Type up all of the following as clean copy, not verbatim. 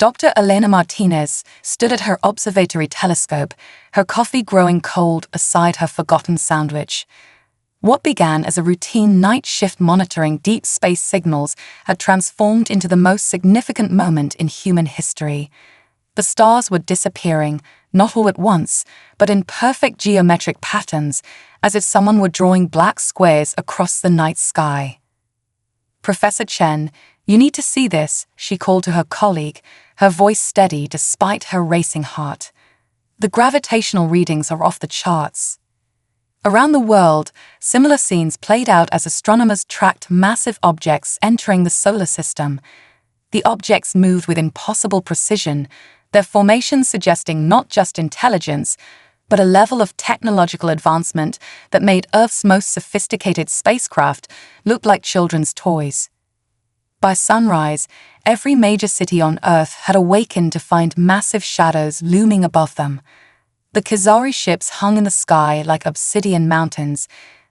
Dr. Elena Martinez stood at her observatory telescope, her coffee growing cold beside her forgotten sandwich. What began as a routine night shift monitoring deep space signals had transformed into the most significant moment in human history. The stars were disappearing, not all at once, but in perfect geometric patterns, as if someone were drawing black squares across the night sky. "Professor Chen, you need to see this," she called to her colleague, her voice steady despite her racing heart. "The gravitational readings are off the charts." Around the world, similar scenes played out as astronomers tracked massive objects entering the solar system. The objects moved with impossible precision, their formation suggesting not just intelligence, but a level of technological advancement that made Earth's most sophisticated spacecraft look like children's toys. By sunrise, every major city on Earth had awakened to find massive shadows looming above them. The Khazari ships hung in the sky like obsidian mountains,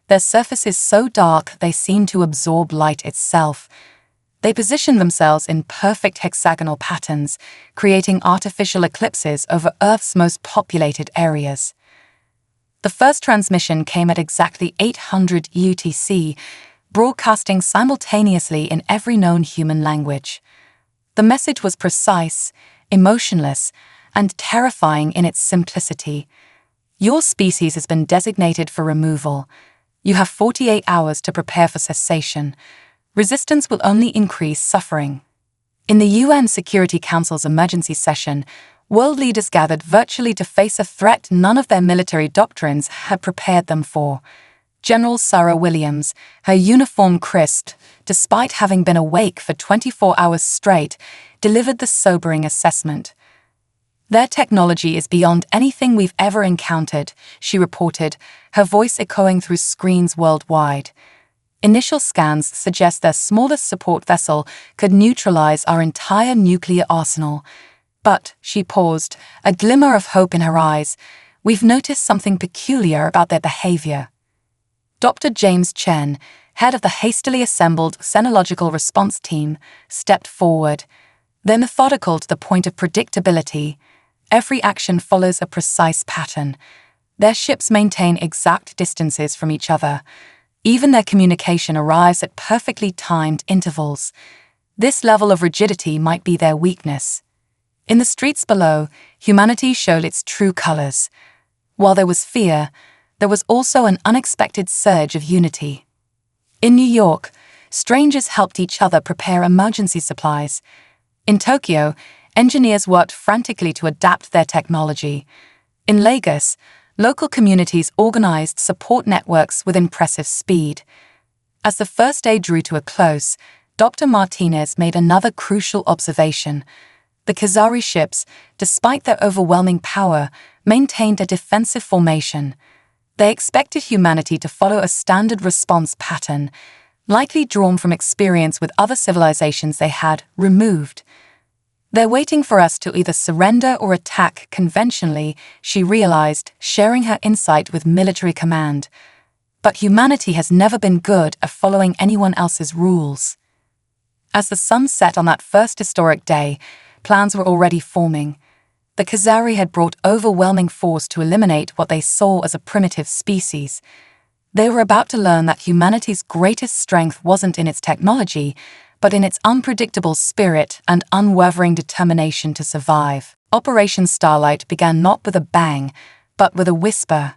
their surfaces so dark they seemed to absorb light itself. They positioned themselves in perfect hexagonal patterns, creating artificial eclipses over Earth's most populated areas. The first transmission came at exactly 800 UTC, broadcasting simultaneously in every known human language. The message was precise, emotionless, and terrifying in its simplicity. "Your species has been designated for removal. You have 48 hours to prepare for cessation. Resistance will only increase suffering." In the UN Security Council's emergency session, world leaders gathered virtually to face a threat none of their military doctrines had prepared them for. General Sarah Williams, her uniform crisped, despite having been awake for 24 hours straight, delivered the sobering assessment. "Their technology is beyond anything we've ever encountered," she reported, her voice echoing through screens worldwide. "Initial scans suggest their smallest support vessel could neutralize our entire nuclear arsenal. But," she paused, a glimmer of hope in her eyes, "we've noticed something peculiar about their behavior." Dr. James Chen, head of the hastily assembled Xenological Response Team, stepped forward. They're methodical to the point of predictability. Every action follows a precise pattern. Their ships maintain exact distances from each other. Even their communication arrives at perfectly timed intervals. This level of rigidity might be their weakness. In the streets below, humanity showed its true colors. While there was fear, there was also an unexpected surge of unity. In New York, strangers helped each other prepare emergency supplies. In Tokyo, engineers worked frantically to adapt their technology. In Lagos, local communities organized support networks with impressive speed. As the first day drew to a close, Dr. Martinez made another crucial observation. The Khazari ships, despite their overwhelming power, maintained a defensive formation. They expected humanity to follow a standard response pattern, likely drawn from experience with other civilizations they had removed. "They're waiting for us to either surrender or attack conventionally," she realized, sharing her insight with military command. "But humanity has never been good at following anyone else's rules." As the sun set on that first historic day, plans were already forming. The Khazari had brought overwhelming force to eliminate what they saw as a primitive species. They were about to learn that humanity's greatest strength wasn't in its technology, but in its unpredictable spirit and unwavering determination to survive. Operation Starlight began not with a bang, but with a whisper.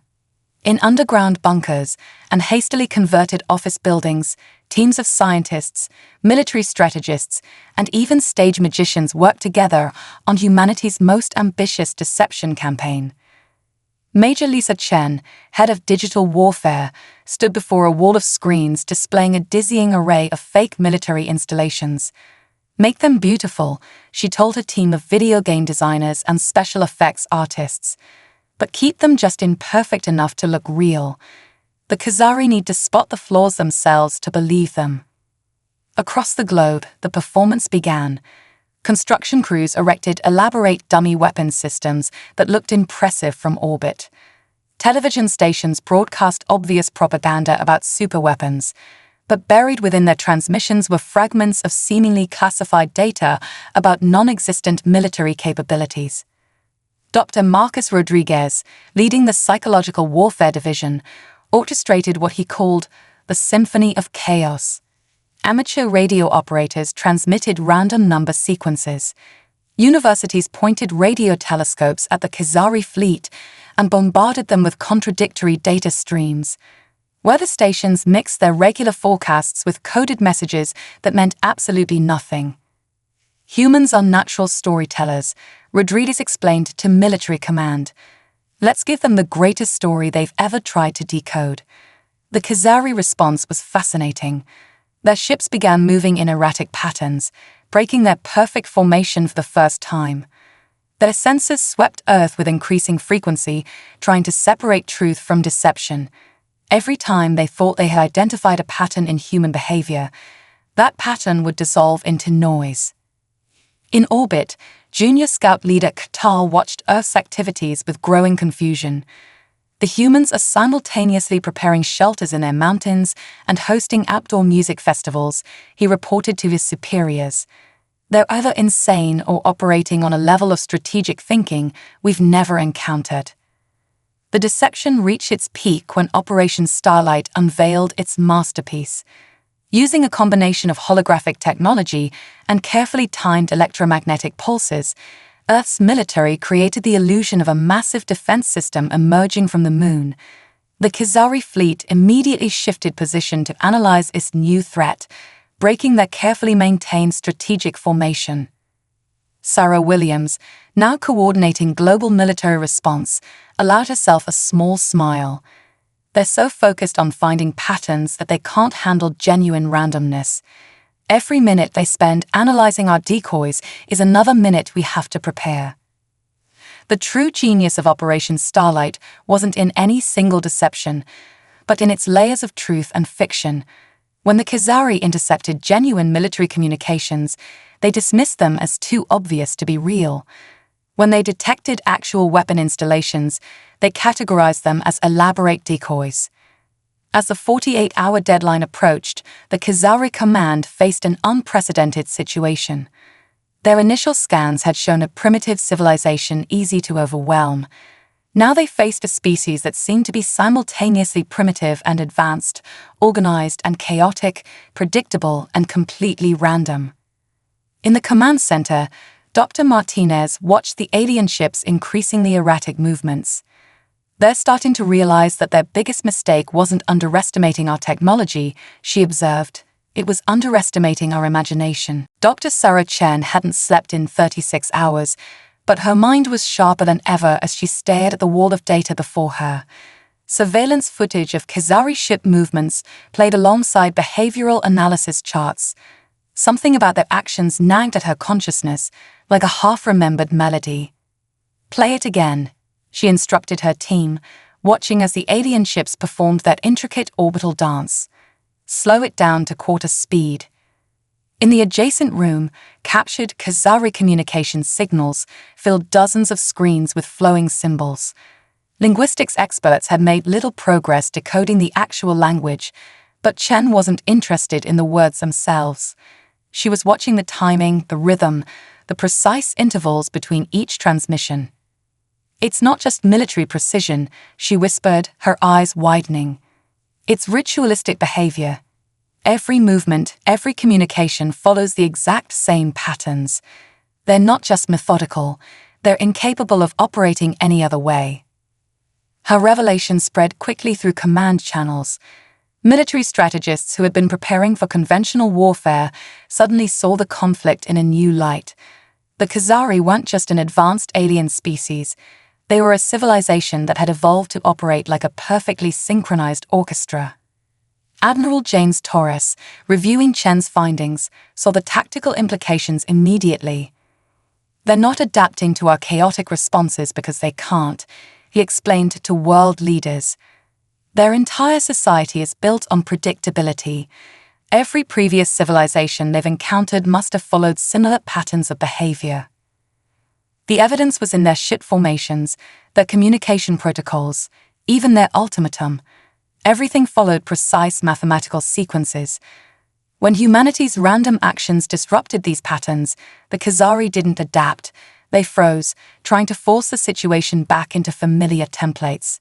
In underground bunkers and hastily converted office buildings, teams of scientists, military strategists, and even stage magicians worked together on humanity's most ambitious deception campaign. Major Lisa Chen, head of digital warfare, stood before a wall of screens displaying a dizzying array of fake military installations. "Make them beautiful," she told her team of video game designers and special effects artists. "But keep them just imperfect enough to look real. The Khazari need to spot the flaws themselves to believe them." Across the globe, the performance began. Construction crews erected elaborate dummy weapons systems that looked impressive from orbit. Television stations broadcast obvious propaganda about superweapons. but buried within their transmissions were fragments of seemingly classified data about non-existent military capabilities. Dr. Marcus Rodriguez, leading the Psychological Warfare Division, orchestrated what he called the Symphony of Chaos. Amateur radio operators transmitted random number sequences. Universities pointed radio telescopes at the Khazari fleet and bombarded them with contradictory data streams. Weather stations mixed their regular forecasts with coded messages that meant absolutely nothing. Humans are natural storytellers, Rodriguez explained to military command. Let's give them the greatest story they've ever tried to decode. The Khazari response was fascinating. Their ships began moving in erratic patterns, breaking their perfect formation for the first time. Their sensors swept Earth with increasing frequency, trying to separate truth from deception. Every time they thought they had identified a pattern in human behavior, that pattern would dissolve into noise. In orbit, Junior Scout Leader K'Tal watched Earth's activities with growing confusion. The humans are simultaneously preparing shelters in their mountains and hosting outdoor music festivals, he reported to his superiors. They're either insane or operating on a level of strategic thinking we've never encountered. The deception reached its peak when Operation Starlight unveiled its masterpiece. Using a combination of holographic technology and carefully timed electromagnetic pulses, Earth's military created the illusion of a massive defense system emerging from the moon. The Khazari fleet immediately shifted position to analyze its new threat, breaking their carefully maintained strategic formation. Sarah Williams, now coordinating global military response, allowed herself a small smile. They're so focused on finding patterns that they can't handle genuine randomness. Every minute they spend analyzing our decoys is another minute we have to prepare. The true genius of Operation Starlight wasn't in any single deception, but in its layers of truth and fiction. When the Khazari intercepted genuine military communications, they dismissed them as too obvious to be real. When they detected actual weapon installations, they categorized them as elaborate decoys. As the 48-hour deadline approached, the Khazari command faced an unprecedented situation. Their initial scans had shown a primitive civilization easy to overwhelm. Now they faced a species that seemed to be simultaneously primitive and advanced, organized and chaotic, predictable and completely random. In the command center, Dr. Martinez watched the alien ships' increasingly erratic movements. They're starting to realize that their biggest mistake wasn't underestimating our technology, she observed. It was underestimating our imagination. Dr. Sarah Chen hadn't slept in 36 hours, but her mind was sharper than ever as she stared at the wall of data before her. Surveillance footage of Khazari ship movements played alongside behavioral analysis charts. Something about their actions nagged at her consciousness, like a half-remembered melody. "Play it again," she instructed her team, watching as the alien ships performed that intricate orbital dance. "Slow it down to quarter speed." In the adjacent room, captured Khazari communication signals filled dozens of screens with flowing symbols. Linguistics experts had made little progress decoding the actual language, but Chen wasn't interested in the words themselves. She was watching the timing, the rhythm, the precise intervals between each transmission. "It's not just military precision," she whispered, her eyes widening. "It's ritualistic behavior. Every movement, every communication follows the exact same patterns. They're not just methodical, they're incapable of operating any other way." Her revelation spread quickly through command channels. Military strategists who had been preparing for conventional warfare suddenly saw the conflict in a new light. The Khazari weren't just an advanced alien species. They were a civilization that had evolved to operate like a perfectly synchronized orchestra. Admiral James Torres, reviewing Chen's findings, saw the tactical implications immediately. "They're not adapting to our chaotic responses because they can't," he explained to world leaders. "Their entire society is built on predictability. Every previous civilization they've encountered must have followed similar patterns of behavior." The evidence was in their ship formations, their communication protocols, even their ultimatum. Everything followed precise mathematical sequences. When humanity's random actions disrupted these patterns, the Khazari didn't adapt. They froze, trying to force the situation back into familiar templates.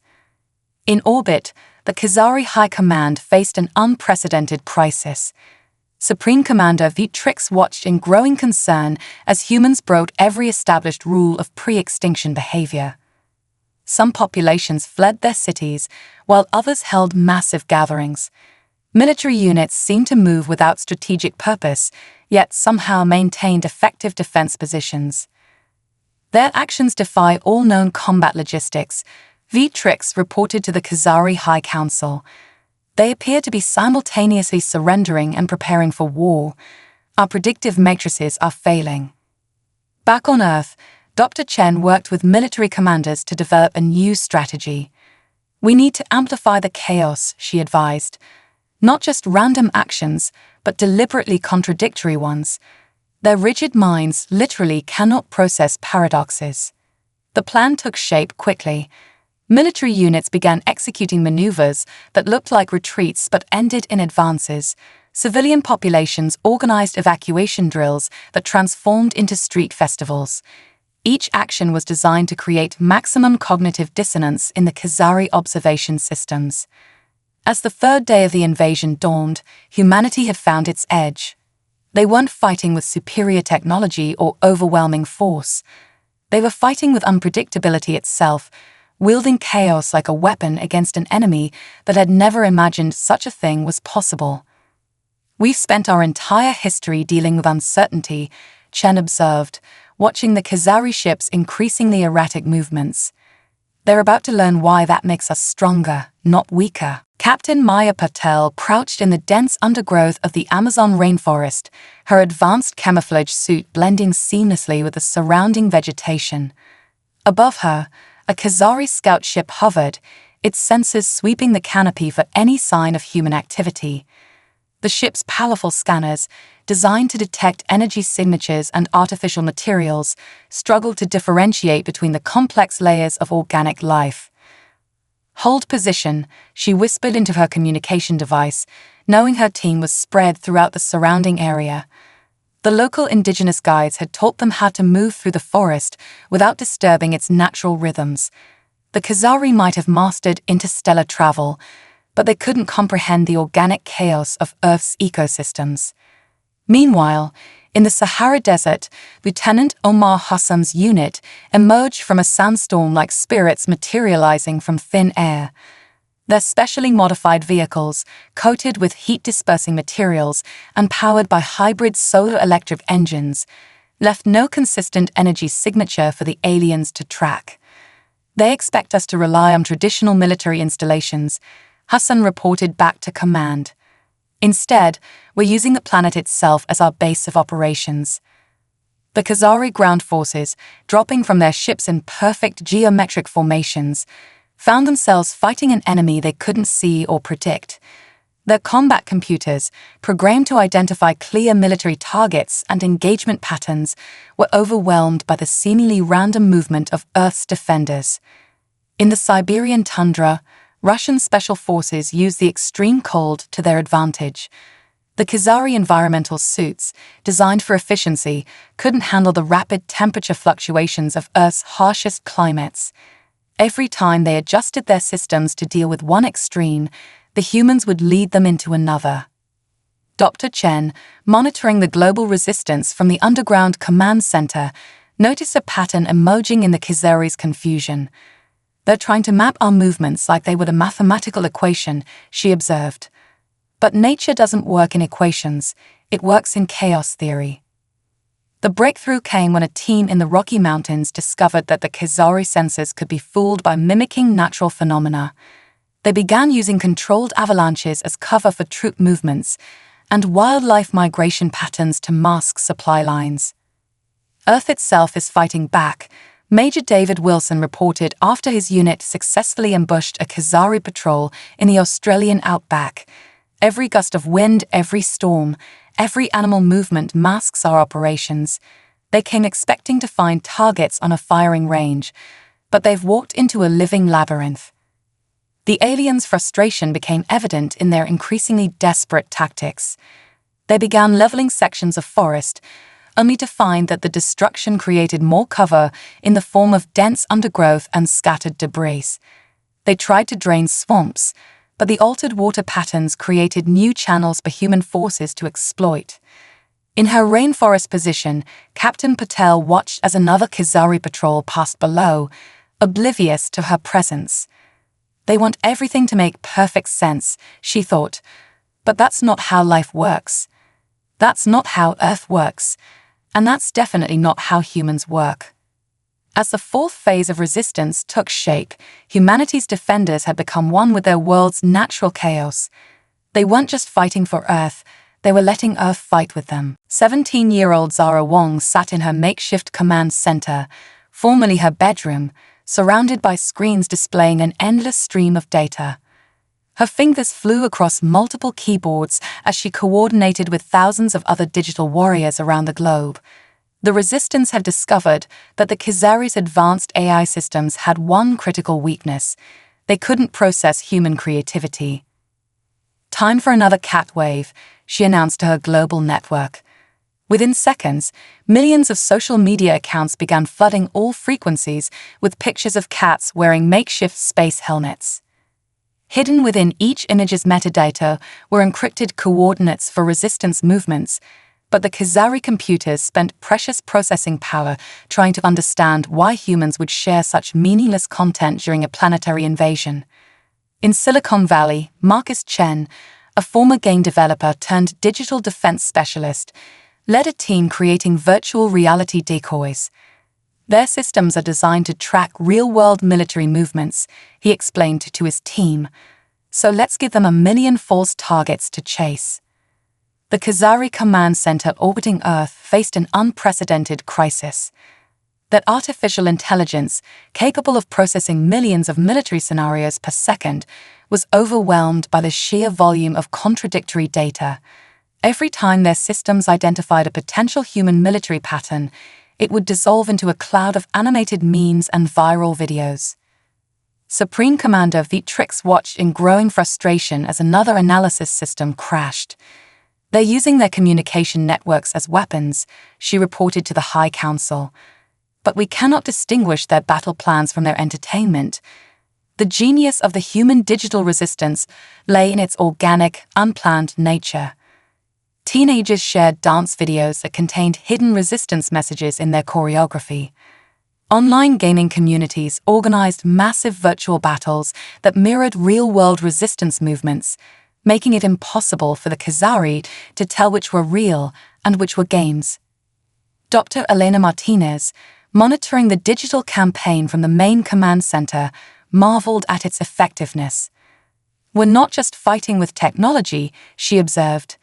In orbit, the Khazari High Command faced an unprecedented crisis. Supreme Commander Vitrix watched in growing concern as humans broke every established rule of pre-extinction behavior. Some populations fled their cities, while others held massive gatherings. Military units seemed to move without strategic purpose, yet somehow maintained effective defense positions. Their actions defy all known combat logistics, Vitrix reported to the Khazari High Council. They appear to be simultaneously surrendering and preparing for war. Our predictive matrices are failing. Back on Earth, Dr. Chen worked with military commanders to develop a new strategy. We need to amplify the chaos, she advised. Not just random actions, but deliberately contradictory ones. Their rigid minds literally cannot process paradoxes. The plan took shape quickly. Military units began executing maneuvers that looked like retreats but ended in advances. Civilian populations organized evacuation drills that transformed into street festivals. Each action was designed to create maximum cognitive dissonance in the Khazari observation systems. As the third day of the invasion dawned, humanity had found its edge. They weren't fighting with superior technology or overwhelming force. They were fighting with unpredictability itself, wielding chaos like a weapon against an enemy that had never imagined such a thing was possible. We've spent our entire history dealing with uncertainty, Chen observed, watching the Khazari ship's increasingly erratic movements. They're about to learn why that makes us stronger, not weaker. Captain Maya Patel crouched in the dense undergrowth of the Amazon rainforest, her advanced camouflage suit blending seamlessly with the surrounding vegetation. Above her, a Khazari scout ship hovered, its sensors sweeping the canopy for any sign of human activity. The ship's powerful scanners, designed to detect energy signatures and artificial materials, struggled to differentiate between the complex layers of organic life. "Hold position," she whispered into her communication device, knowing her team was spread throughout the surrounding area. The local indigenous guides had taught them how to move through the forest without disturbing its natural rhythms. The Khazari might have mastered interstellar travel, but they couldn't comprehend the organic chaos of Earth's ecosystems. Meanwhile, in the Sahara Desert, Lieutenant Omar Hassan's unit emerged from a sandstorm like spirits materializing from thin air. Their specially modified vehicles, coated with heat-dispersing materials and powered by hybrid solar-electric engines, left no consistent energy signature for the aliens to track. "They expect us to rely on traditional military installations," Hassan reported back to command. "Instead, we're using the planet itself as our base of operations." The Khazari ground forces, dropping from their ships in perfect geometric formations, found themselves fighting an enemy they couldn't see or predict. Their combat computers, programmed to identify clear military targets and engagement patterns, were overwhelmed by the seemingly random movement of Earth's defenders. In the Siberian tundra, Russian special forces used the extreme cold to their advantage. The Khazari environmental suits, designed for efficiency, couldn't handle the rapid temperature fluctuations of Earth's harshest climates. Every time they adjusted their systems to deal with one extreme, the humans would lead them into another. Dr. Chen, monitoring the global resistance from the underground command center, noticed a pattern emerging in the Khazari's confusion. "They're trying to map our movements like they would a mathematical equation," she observed. "But nature doesn't work in equations, it works in chaos theory." The breakthrough came when a team in the Rocky Mountains discovered that the Khazari sensors could be fooled by mimicking natural phenomena. They began using controlled avalanches as cover for troop movements and wildlife migration patterns to mask supply lines. Earth itself is fighting back, Major David Wilson reported after his unit successfully ambushed a Khazari patrol in the Australian outback. "Every gust of wind, every storm, every animal movement masks our operations. They came expecting to find targets on a firing range, but they've walked into a living labyrinth." The aliens' frustration became evident in their increasingly desperate tactics. They began leveling sections of forest, only to find that the destruction created more cover in the form of dense undergrowth and scattered debris. They tried to drain swamps, but the altered water patterns created new channels for human forces to exploit. In her rainforest position, Captain Patel watched as another Khazari patrol passed below, oblivious to her presence. They want everything to make perfect sense, she thought, but that's not how life works. That's not how Earth works, and that's definitely not how humans work. As the fourth phase of resistance took shape, humanity's defenders had become one with their world's natural chaos. They weren't just fighting for Earth, they were letting Earth fight with them. 17-year-old Zara Wong sat in her makeshift command center, formerly her bedroom, surrounded by screens displaying an endless stream of data. Her fingers flew across multiple keyboards as she coordinated with thousands of other digital warriors around the globe. The Resistance had discovered that the Khazari's advanced AI systems had one critical weakness: they couldn't process human creativity. Time for another cat wave, she announced to her global network. Within seconds, millions of social media accounts began flooding all frequencies with pictures of cats wearing makeshift space helmets. Hidden within each image's metadata were encrypted coordinates for Resistance movements, but the Khazari computers spent precious processing power trying to understand why humans would share such meaningless content during a planetary invasion. In Silicon Valley, Marcus Chen, a former game developer turned digital defense specialist, led a team creating virtual reality decoys. Their systems are designed to track real-world military movements, he explained to his team. So let's give them 1 million false targets to chase. The Khazari Command Center orbiting Earth faced an unprecedented crisis. That artificial intelligence, capable of processing millions of military scenarios per second, was overwhelmed by the sheer volume of contradictory data. Every time their systems identified a potential human military pattern, it would dissolve into a cloud of animated memes and viral videos. Supreme Commander Vitrix watched in growing frustration as another analysis system crashed. They're using their communication networks as weapons, she reported to the High Council. But we cannot distinguish their battle plans from their entertainment. The genius of the human digital resistance lay in its organic, unplanned nature. Teenagers shared dance videos that contained hidden resistance messages in their choreography. Online gaming communities organized massive virtual battles that mirrored real-world resistance movements, making it impossible for the Khazari to tell which were real and which were games. Dr. Elena Martinez, monitoring the digital campaign from the main command center, marveled at its effectiveness. We're not just fighting with technology, she observed.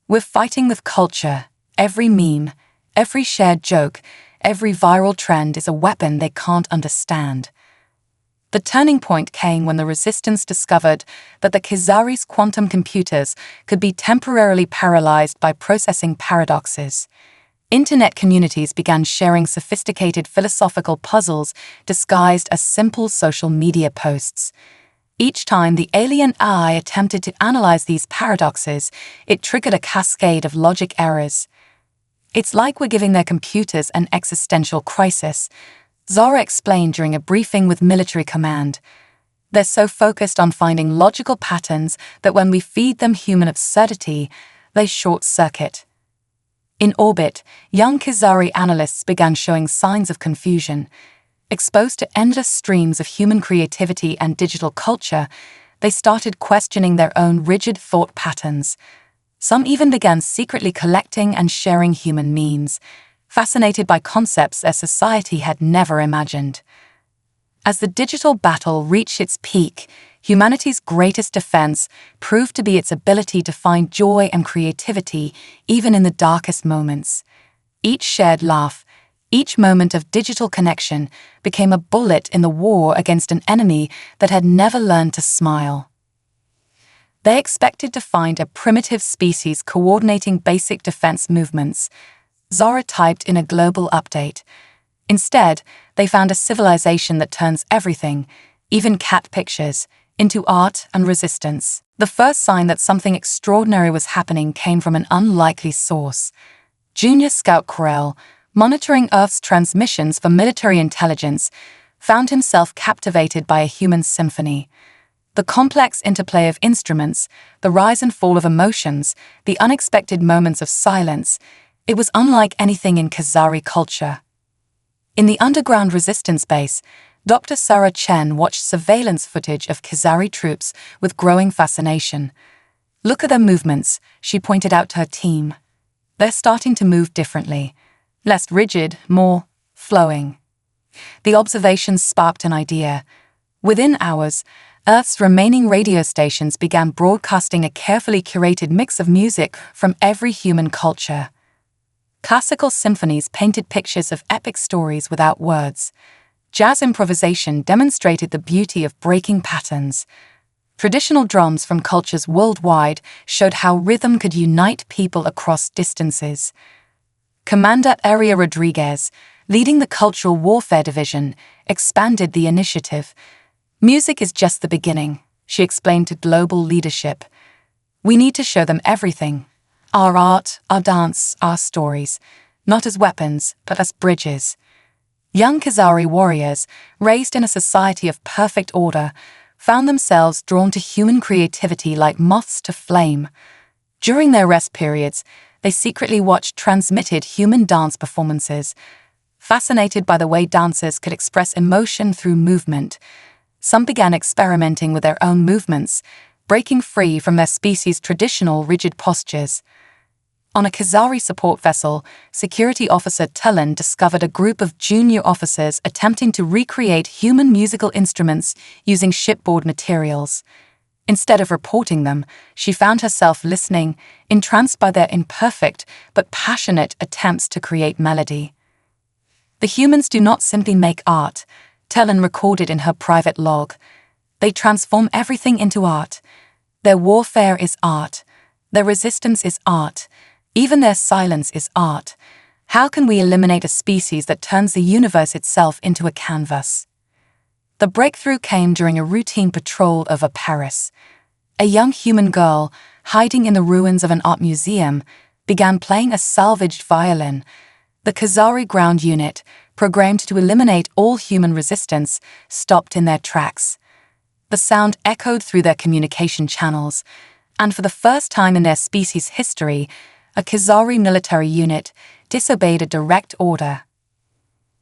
We're fighting with culture. Every meme, every shared joke, every viral trend is a weapon they can't understand. The turning point came when the Resistance discovered that the Khazari's quantum computers could be temporarily paralyzed by processing paradoxes. Internet communities began sharing sophisticated philosophical puzzles disguised as simple social media posts. Each time the alien eye attempted to analyze these paradoxes, it triggered a cascade of logic errors. It's like we're giving their computers an existential crisis, Zara explained during a briefing with military command. They're so focused on finding logical patterns that when we feed them human absurdity, they short-circuit. In orbit, young Khazari analysts began showing signs of confusion. Exposed to endless streams of human creativity and digital culture, they started questioning their own rigid thought patterns. Some even began secretly collecting and sharing human memes, fascinated by concepts their society had never imagined. As the digital battle reached its peak, humanity's greatest defense proved to be its ability to find joy and creativity even in the darkest moments. Each shared laugh, each moment of digital connection became a bullet in the war against an enemy that had never learned to smile. They expected to find a primitive species coordinating basic defense movements, Zara typed in a global update. Instead, they found a civilization that turns everything, even cat pictures, into art and resistance. The first sign that something extraordinary was happening came from an unlikely source. Junior Scout Corel, monitoring Earth's transmissions for military intelligence, found himself captivated by a human symphony. The complex interplay of instruments, the rise and fall of emotions, the unexpected moments of silence, it was unlike anything in Khazari culture. In the underground resistance base, Dr. Sarah Chen watched surveillance footage of Khazari troops with growing fascination. "Look at their movements," she pointed out to her team. "They're starting to move differently. Less rigid, more flowing." The observations sparked an idea. Within hours, Earth's remaining radio stations began broadcasting a carefully curated mix of music from every human culture. Classical symphonies painted pictures of epic stories without words. Jazz improvisation demonstrated the beauty of breaking patterns. Traditional drums from cultures worldwide showed how rhythm could unite people across distances. Commander Aria Rodriguez, leading the Cultural Warfare Division, expanded the initiative. "Music is just the beginning," she explained to global leadership. "We need to show them everything. Our art, our dance, our stories, not as weapons, but as bridges." Young Khazari warriors, raised in a society of perfect order, found themselves drawn to human creativity like moths to flame. During their rest periods, they secretly watched transmitted human dance performances, fascinated by the way dancers could express emotion through movement. Some began experimenting with their own movements, breaking free from their species' traditional rigid postures. On a Khazari support vessel, Security Officer Tulin discovered a group of junior officers attempting to recreate human musical instruments using shipboard materials. Instead of reporting them, she found herself listening, entranced by their imperfect but passionate attempts to create melody. "The humans do not simply make art," Tulin recorded in her private log. "They transform everything into art. Their warfare is art. Their resistance is art. Even their silence is art. How can we eliminate a species that turns the universe itself into a canvas?" The breakthrough came during a routine patrol over Paris. A young human girl, hiding in the ruins of an art museum, began playing a salvaged violin. The Khazari ground unit, programmed to eliminate all human resistance, stopped in their tracks. The sound echoed through their communication channels, and for the first time in their species' history, a Khazari military unit disobeyed a direct order.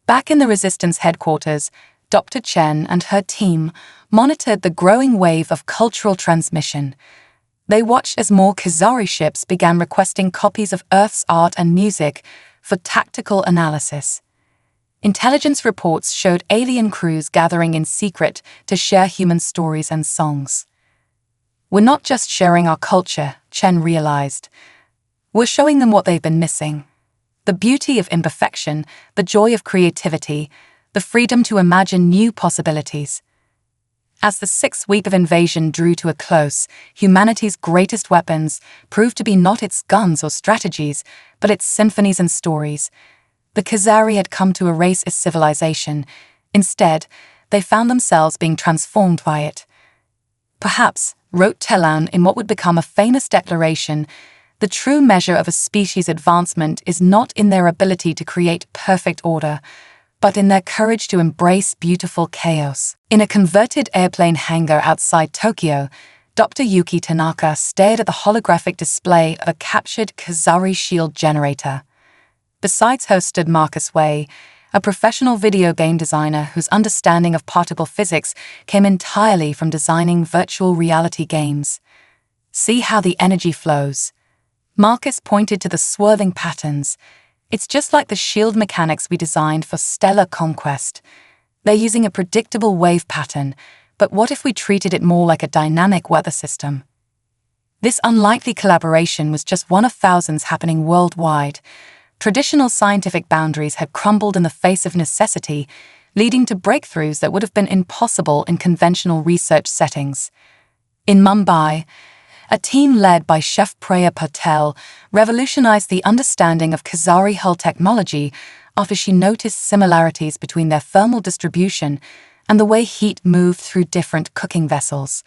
Back in the resistance headquarters, Dr. Chen and her team monitored the growing wave of cultural transmission. They watched as more Khazari ships began requesting copies of Earth's art and music for tactical analysis. Intelligence reports showed alien crews gathering in secret to share human stories and songs. "We're not just sharing our culture," Chen realized. "We're showing them what they've been missing. The beauty of imperfection, the joy of creativity, the freedom to imagine new possibilities." As the 6th week of invasion drew to a close, humanity's greatest weapons proved to be not its guns or strategies, but its symphonies and stories. The Khazari had come to erase a civilization. Instead, they found themselves being transformed by it. "Perhaps," wrote Telan in what would become a famous declaration, "the true measure of a species' advancement is not in their ability to create perfect order, but in their courage to embrace beautiful chaos." In a converted airplane hangar outside Tokyo, Dr. Yuki Tanaka stared at the holographic display of a captured Khazari shield generator. Besides her stood Marcus Way, a professional video game designer whose understanding of particle physics came entirely from designing virtual reality games. "See how the energy flows." Marcus pointed to the swirling patterns. "It's just like the shield mechanics we designed for Stellar Conquest. They're using a predictable wave pattern, but what if we treated it more like a dynamic weather system?" This unlikely collaboration was just one of thousands happening worldwide. Traditional scientific boundaries had crumbled in the face of necessity, leading to breakthroughs that would have been impossible in conventional research settings. In Mumbai, a team led by Chef Preya Patel revolutionized the understanding of Khazari hull technology after she noticed similarities between their thermal distribution and the way heat moved through different cooking vessels.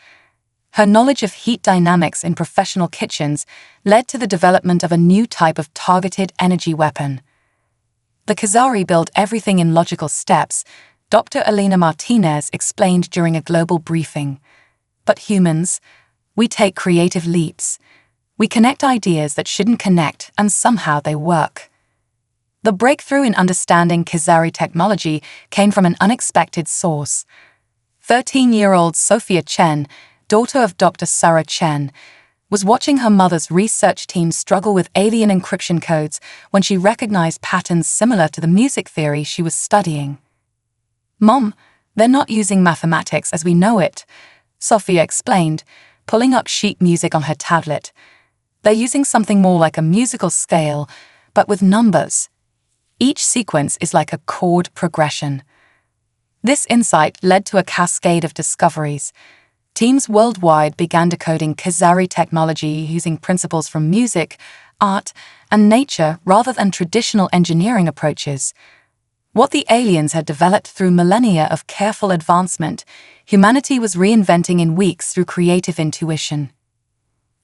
Her knowledge of heat dynamics in professional kitchens led to the development of a new type of targeted energy weapon. The Khazari build everything in logical steps, Dr. Elena Martinez explained during a global briefing. But humans, we take creative leaps. We connect ideas that shouldn't connect, and somehow they work. The breakthrough in understanding Khazari technology came from an unexpected source. 13-year-old Sophia Chen, daughter of Dr. Sarah Chen, was watching her mother's research team struggle with alien encryption codes when she recognized patterns similar to the music theory she was studying. "Mom, they're not using mathematics as we know it," Sophia explained, pulling up sheet music on her tablet. "They're using something more like a musical scale, but with numbers. Each sequence is like a chord progression." This insight led to a cascade of discoveries. Teams worldwide began decoding Khazari technology using principles from music, art, and nature rather than traditional engineering approaches. What the aliens had developed through millennia of careful advancement, humanity was reinventing in weeks through creative intuition.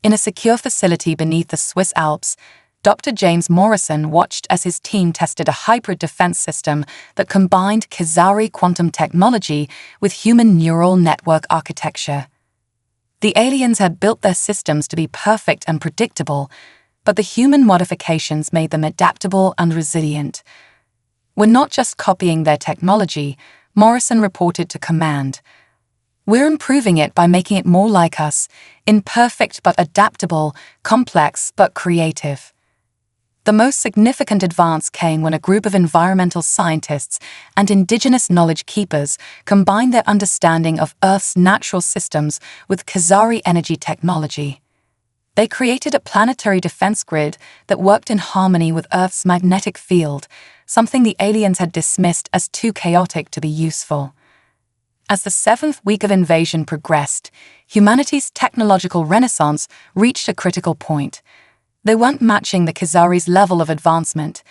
In a secure facility beneath the Swiss Alps, Dr. James Morrison watched as his team tested a hybrid defense system that combined Khazari quantum technology with human neural network architecture. The aliens had built their systems to be perfect and predictable, but the human modifications made them adaptable and resilient. "We're not just copying their technology," Morrison reported to command. "We're improving it by making it more like us, imperfect but adaptable, complex but creative." The most significant advance came when a group of environmental scientists and indigenous knowledge keepers combined their understanding of Earth's natural systems with Khazari energy technology. They created a planetary defense grid that worked in harmony with Earth's magnetic field, something the aliens had dismissed as too chaotic to be useful. As the 7th week of invasion progressed, humanity's technological renaissance reached a critical point. They weren't matching the Khazari's level of advancement.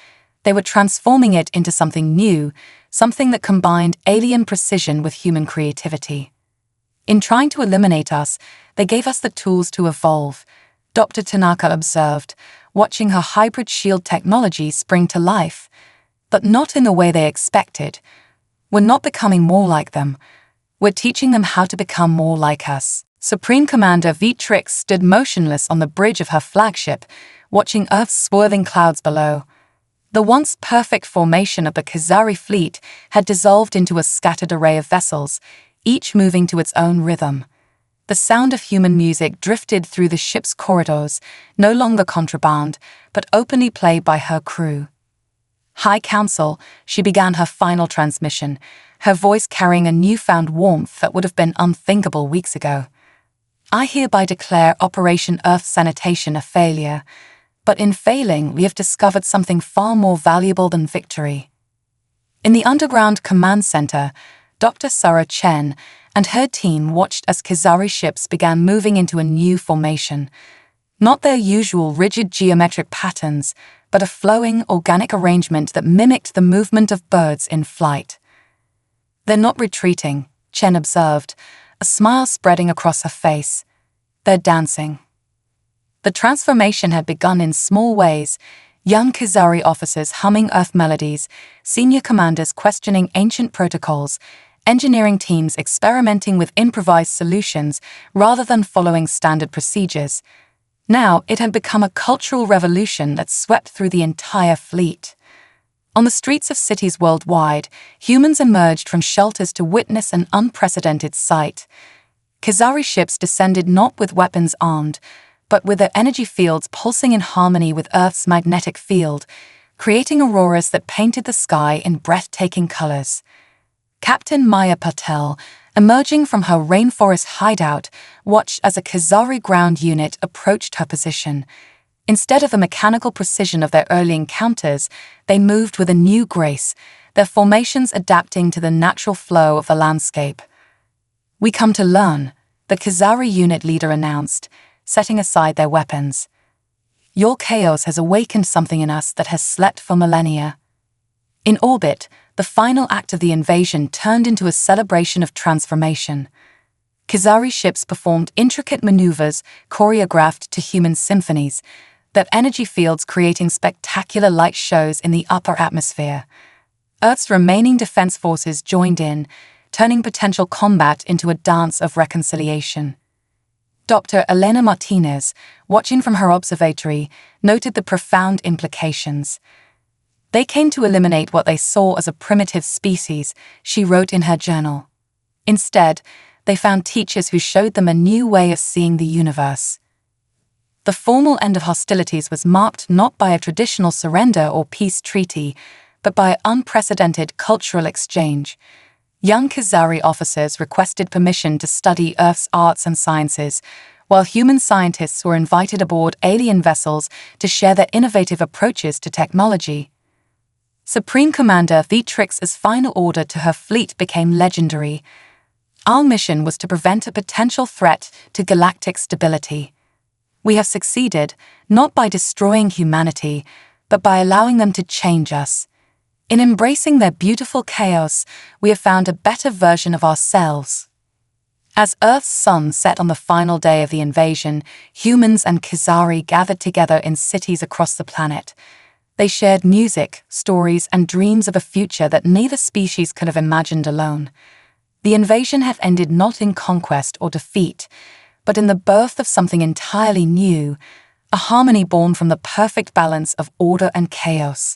They were transforming it into something new, something that combined alien precision with human creativity. "In trying to eliminate us, they gave us the tools to evolve," Dr. Tanaka observed, watching her hybrid shield technology spring to life. "But not in the way they expected. We're not becoming more like them. We're teaching them how to become more like us." Supreme Commander Vitrix stood motionless on the bridge of her flagship, watching Earth's swirling clouds below. The once perfect formation of the Khazari fleet had dissolved into a scattered array of vessels, each moving to its own rhythm. The sound of human music drifted through the ship's corridors, no longer contraband, but openly played by her crew. "High Council," she began her final transmission, her voice carrying a newfound warmth that would have been unthinkable weeks ago. "I hereby declare Operation Earth Sanitation a failure, but in failing we have discovered something far more valuable than victory." In the underground command center, Dr. Sarah Chen and her team watched as Khazari ships began moving into a new formation. Not their usual rigid geometric patterns, but a flowing, organic arrangement that mimicked the movement of birds in flight. "They're not retreating," Chen observed, a smile spreading across her face. "They're dancing." The transformation had begun in small ways, young Khazari officers humming Earth melodies, senior commanders questioning ancient protocols, engineering teams experimenting with improvised solutions rather than following standard procedures. Now it had become a cultural revolution that swept through the entire fleet. On the streets of cities worldwide, humans emerged from shelters to witness an unprecedented sight. Khazari ships descended not with weapons armed, but with their energy fields pulsing in harmony with Earth's magnetic field, creating auroras that painted the sky in breathtaking colors. Captain Maya Patel, emerging from her rainforest hideout, watched as a Khazari ground unit approached her position. Instead of the mechanical precision of their early encounters, they moved with a new grace, their formations adapting to the natural flow of the landscape. "We come to learn," the Khazari unit leader announced, setting aside their weapons. "Your chaos has awakened something in us that has slept for millennia." In orbit, the final act of the invasion turned into a celebration of transformation. Khazari ships performed intricate maneuvers choreographed to human symphonies, their energy fields creating spectacular light shows in the upper atmosphere. Earth's remaining defense forces joined in, turning potential combat into a dance of reconciliation. Dr. Elena Martinez, watching from her observatory, noted the profound implications. They came to eliminate what they saw as a primitive species, she wrote in her journal. Instead, they found teachers who showed them a new way of seeing the universe. The formal end of hostilities was marked not by a traditional surrender or peace treaty, but by unprecedented cultural exchange. Young Khazari officers requested permission to study Earth's arts and sciences, while human scientists were invited aboard alien vessels to share their innovative approaches to technology. Supreme Commander Vitrix's final order to her fleet became legendary. Our mission was to prevent a potential threat to galactic stability. We have succeeded, not by destroying humanity, but by allowing them to change us. In embracing their beautiful chaos, we have found a better version of ourselves. As Earth's sun set on the final day of the invasion, humans and Khazari gathered together in cities across the planet. They shared music, stories, and dreams of a future that neither species could have imagined alone. The invasion had ended not in conquest or defeat, but in the birth of something entirely new, a harmony born from the perfect balance of order and chaos.